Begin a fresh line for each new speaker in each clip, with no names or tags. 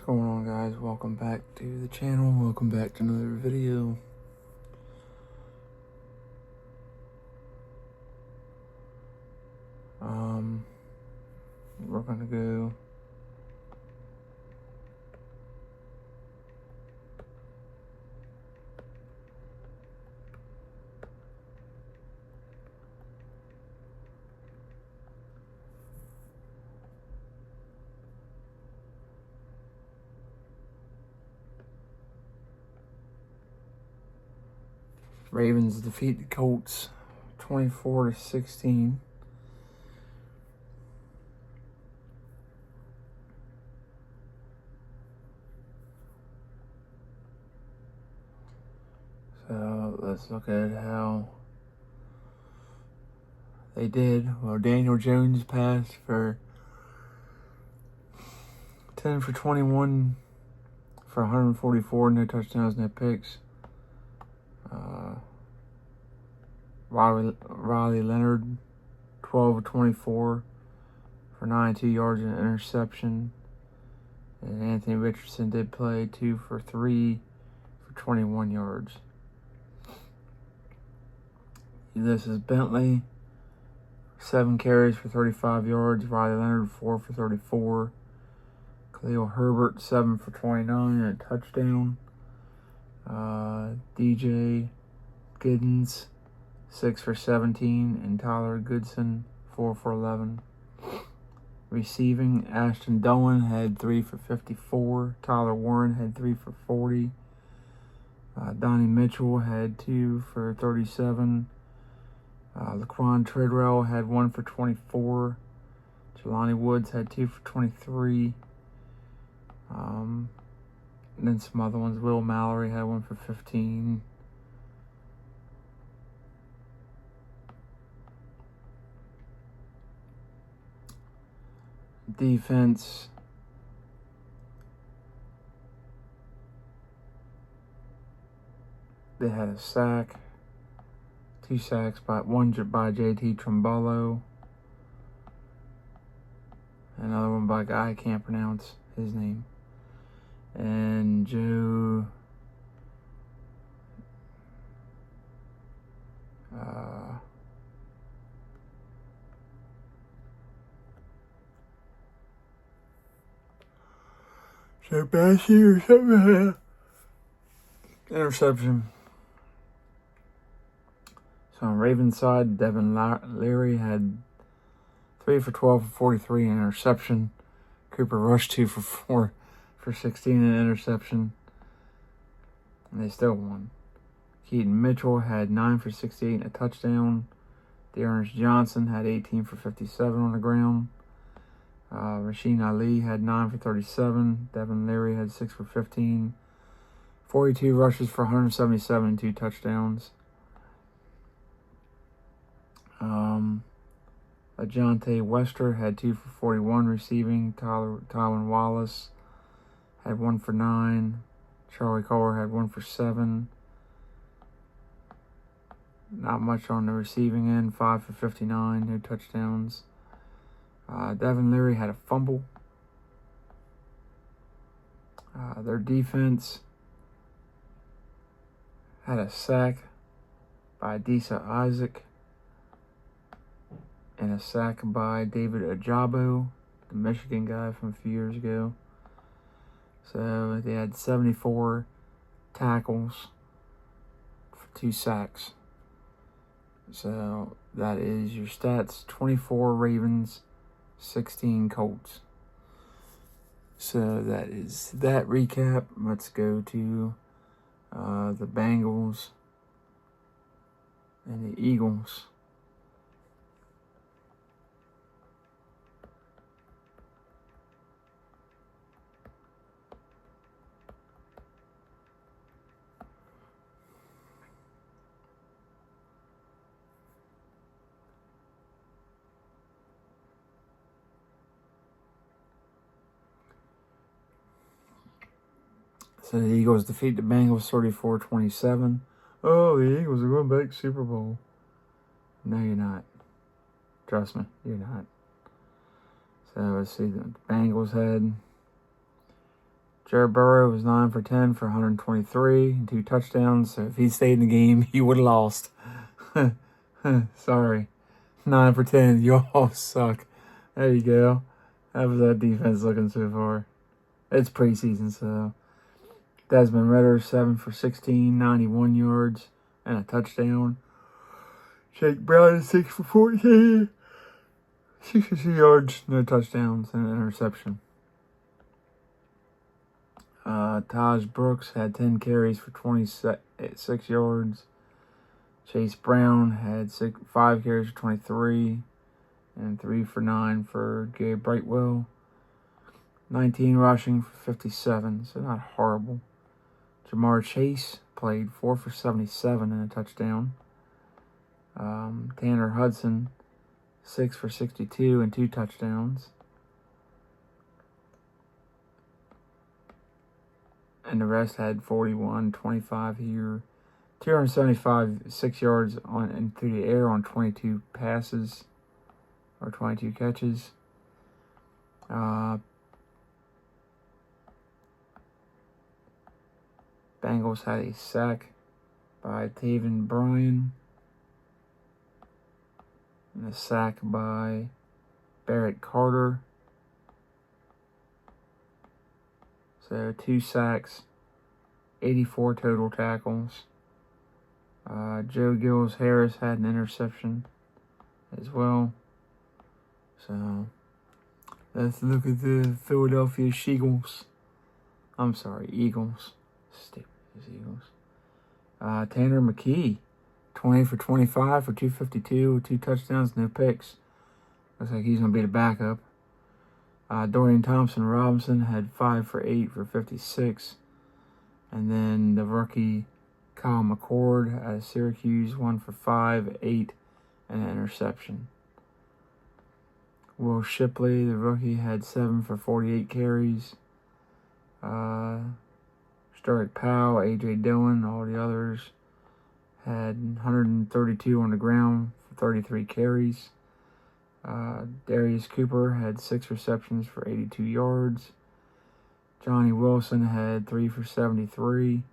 going on, guys? Welcome back to the channel. Welcome back to another video. We're gonna go Ravens defeat the Colts 24-16. So let's look at how they did. Well, Daniel Jones passed for 10 for 21 for 144, no touchdowns, no picks. Riley Leonard, 12 of 24 for 92 yards and an interception. And Anthony Richardson did play 2 for 3 for 21 yards. This is Bentley, 7 carries for 35 yards. Riley Leonard, 4 for 34. Khalil Herbert, 7 for 29 and a touchdown. DJ Giddens, 6 for 17, and Tyler Goodson, 4 for 11. Receiving, Ashton Dolan had 3 for 54. Tyler Warren had 3 for 40. Donnie Mitchell had 2 for 37. Laquan Treadwell had 1 for 24. Jelani Woods had 2 for 23. And then some other ones. Will Mallory had 1 for 15. Defense, they had a sack, 2 sacks, one by JT Trumbolo, another one by a guy I can't pronounce his name, and Joe Sebastian or something. Interception. So on Ravens side, Devin Leary had 3 for 12 for 43 and interception. Cooper Rush 2 for 4 for 16 and interception. And they still won. Keaton Mitchell had 9 for 68 and a touchdown. Dearness Johnson had 18 for 57 on the ground. Rasheen Ali had 9 for 37. Devin Leary had 6 for 15. 42 rushes for 177 and 2 touchdowns. Ajonte Wester had 2 for 41 receiving. Tywin Wallace had 1 for 9. Charlie Kohler had 1 for 7. Not much on the receiving end. 5 for 59, no touchdowns. Devin Leary had a fumble. Their defense had a sack by Adisa Isaac and a sack by David Ajabo, the Michigan guy from a few years ago. So they had 74 tackles for 2 sacks. So that is your stats: 24 Ravens, 16 Colts. So that is that recap. Let's go to the Bengals and the Eagles. So the Eagles defeat the Bengals 34-27. Oh, the Eagles are going back to Super Bowl. No, you're not. Trust me, you're not. So let's see. The Bengals had Jared Burrow was 9 for 10 for 123 and 2 touchdowns. So if he stayed in the game, he would have lost. Sorry. 9 for 10. You all suck. There you go. How was that defense looking so far? It's preseason, so. Desmond Ritter, 7 for 16, 91 yards, and a touchdown. Jake Brown, 6 for 14, 62 yards, no touchdowns, and an interception. Taj Brooks had 10 carries for 26 yards. Chase Brown had 5 carries for 23, and 3 for 9 for Gabe Brightwell. 19 rushing for 57, so not horrible. Jamar Chase played 4 for 77 and a touchdown. Tanner Hudson, 6 for 62 and 2 touchdowns. And the rest had 41, 25 here. 275 6 yards on and through the air on 22 passes or 22 catches. Bengals had a sack by Taven Bryan and a sack by Barrett Carter. So 2 sacks, 84 total tackles. Joe Gills Harris had an interception as well. So let's look at the Philadelphia Eagles. I'm sorry, Eagles. Stupid Eagles. Tanner McKee, 20 for 25 for 252 with 2 touchdowns, no picks. Looks like he's going to be the backup. Dorian Thompson-Robinson had 5 for 8 for 56. And then the rookie Kyle McCord out of Syracuse, 1 for 5, 8, and an interception. Will Shipley, the rookie, had 7 for 48 carries. Sterling Powell, A.J. Dillon, all the others had 132 on the ground for 33 carries. Darius Cooper had 6 receptions for 82 yards. Johnny Wilson had 3 for 73.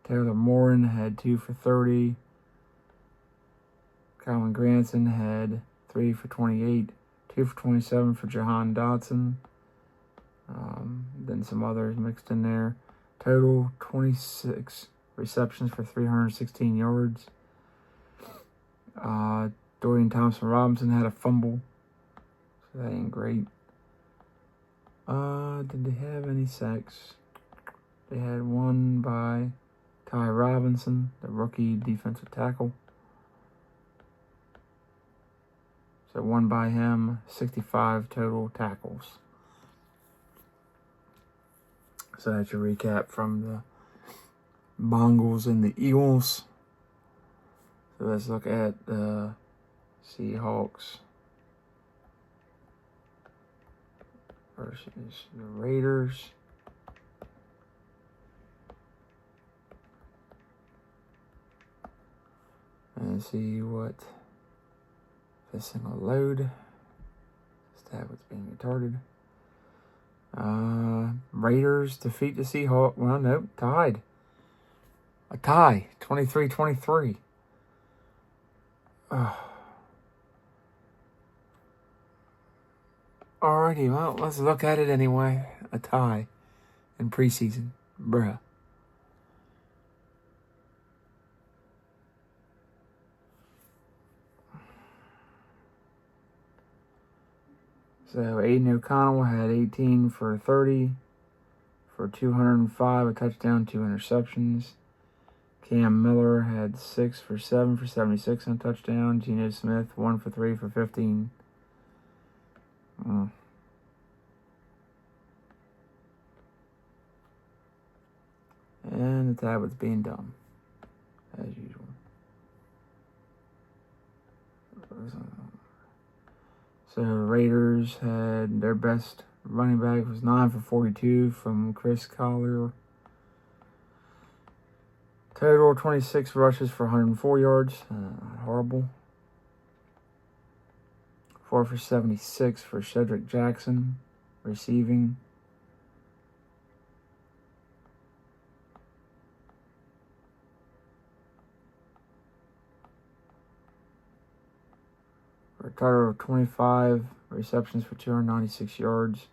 Taylor Morin had 2 for 30. Colin Granson had 3 for 28, 2 for 27 for Jahan Dotson. Then some others mixed in there. Total 26 receptions for 316 yards. Dorian Thompson-Robinson had a fumble, so that ain't great. Did they have any sacks? They had 1 by Ty Robinson, the rookie defensive tackle. So 1 by him, 65 total tackles. So that's your recap from the Bengals and the Eagles. So let's look at the Seahawks versus the Raiders. And see what this thing will load. This tab was being retarded. Raiders defeat the Seahawks. Well, no, tied. A tie, 23-23. Alrighty, well, let's look at it anyway. A tie in preseason. Bruh. So Aiden O'Connell had 18 for 30 for 205, a touchdown, 2 interceptions. Cam Miller had 6 for 7 for 76 and a touchdown. Geno Smith, 1 for 3 for 15. And the tab was being dumb, as usual. So Raiders had their best running back was 9 for 42 from Chris Collier. Total 26 rushes for 104 yards. Horrible. 4 for 76 for Cedric Jackson, receiving. total of 25 receptions for 296 yards.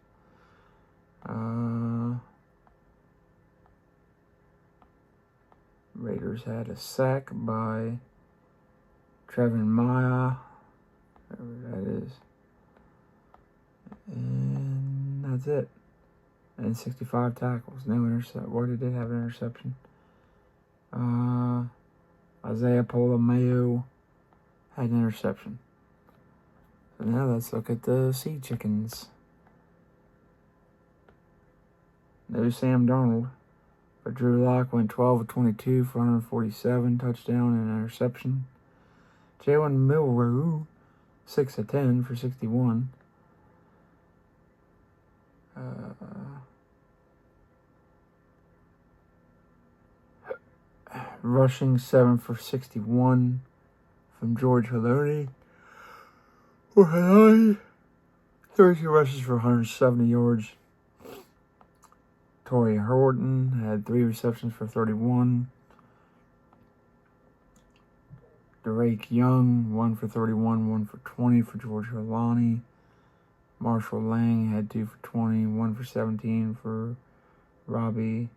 Raiders had a sack by Trevin Maya, whatever that is. And that's it. And 65 tackles. No intercept. Or they did have an interception. Isaiah Polamayo had an interception. So now let's look at the Sea Chickens. No Sam Darnold. But Drew Lock went 12 of 22 for 147, touchdown and interception. Jalen Milroe, 6 of 10 for 61. Rushing 7 for 61 from George Haloni. 32 rushes for 170 yards. Torrey Horton had 3 receptions for 31. Derek Young, 1 for 31, 1 for 20 for George Haloni. Marshall Lang had 2 for 20, 1 for 17 for Robbie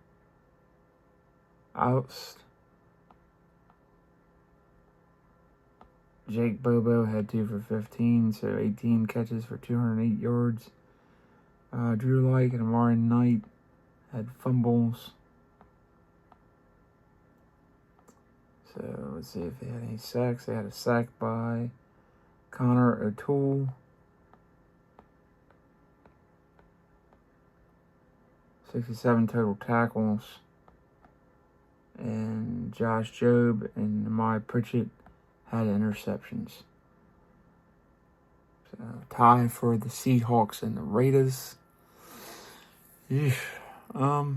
Oust. Jake Bobo had 2 for 15, so 18 catches for 208 yards. Drew Lyke and Amari Knight had fumbles. So let's see if they had any sacks. They had a sack by Connor O'Toole. 67 total tackles. And Josh Jobe and Amari Pritchett had interceptions. So tie for the Seahawks and the Raiders. Yeah. So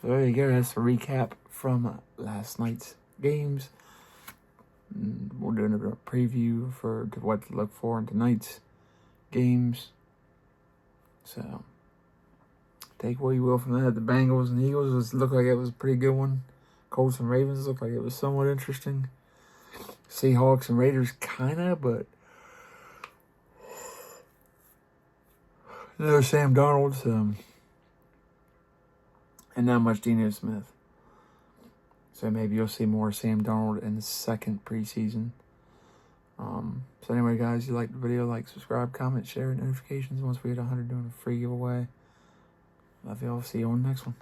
there you go. That's a recap from last night's games. We're doing a bit of preview for what to look for in tonight's games. So take what you will from that. The Bengals and Eagles looked like it was a pretty good one. Colts and Ravens looked like it was somewhat interesting. Seahawks and Raiders kinda, but no Sam Darnold. And not much Dino Smith. So maybe you'll see more Sam Darnold in the second preseason. So anyway, guys, you like the video, like, subscribe, comment, share, notifications. Once we hit 100, doing a free giveaway. Love y'all. See you on the next one.